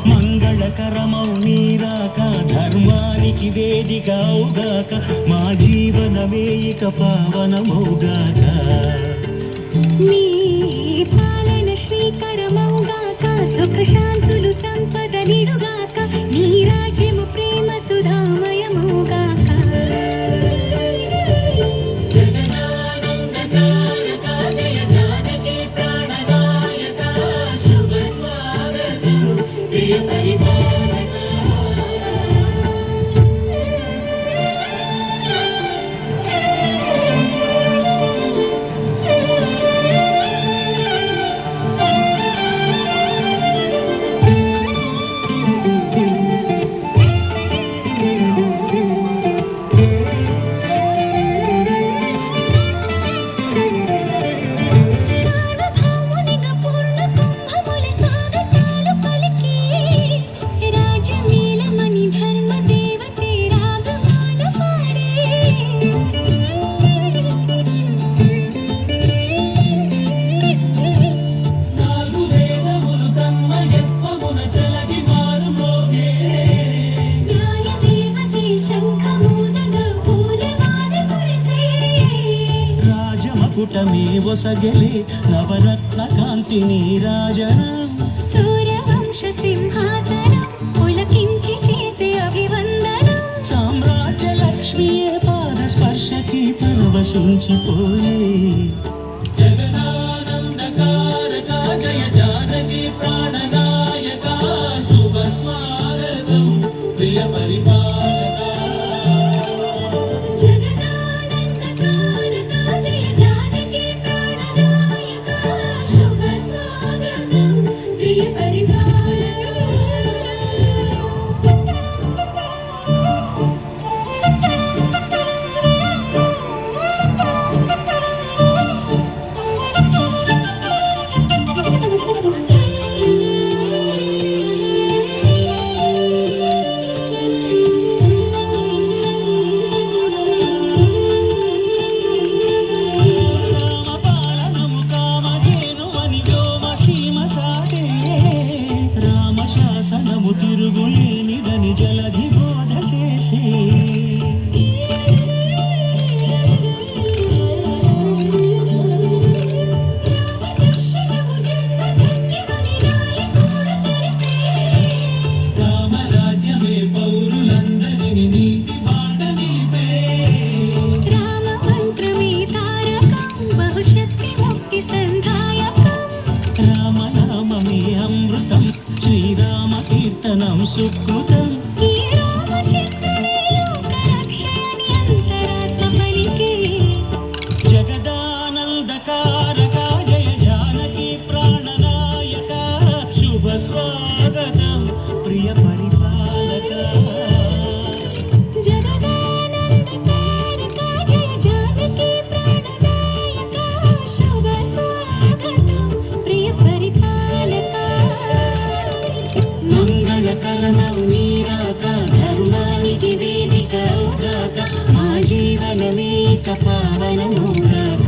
మంగళకరమౌ నీరాక ధర్మానికి వేదికౌగాక మా జీవనమే ఇక పావనమౌగాక మీ పాలన శ్రీకరమౌగాక సుఖ శాంతులు సంపద నిడుగాక నీ రాజ్యము ప్రేమ సుధామయమౌగాక కుటమే ఒసగెలే నవరత్న కాంతి నీరాజనం సూర్యవంశ సింహాసనం పులకించి చేసే అభివందనం సామ్రాజ్య లక్ష్మియే పాద స్పర్శకి పరవశించిపోయే జగదానందకారక జయ జానకి ప్రాణనాయక శుభ స్వాగతం ప్రియ పరిపాలక తిరుగులేనిదని జలధి బోధ చేసి రామరాజ్యమే పౌరులందరినీ నీతి బాట నిలిపే రామ మంత్రమే తారకం బహుశక్తి ముక్తి సంధాయకం రామనామమే అమృతం శ్రీరామ కీర్తనం సుకృతం ఈ రామచిత్రమే లోకరక్షయని అంతరాత్మ పలికే జగదానందకారక జయ జానకి ప్రాణనాయక శుభ స్వాగతం ప్రియ పరిపాలక జగదానందకారక జయ జానకి ప్రాణనాయక శుభ స్వాగతం ప్రియ పరిపాలక మంగళకరమౌ నీరాక ధర్మానికి వేదికౌగాక మా జీవనమే ఇక పావనమౌగాక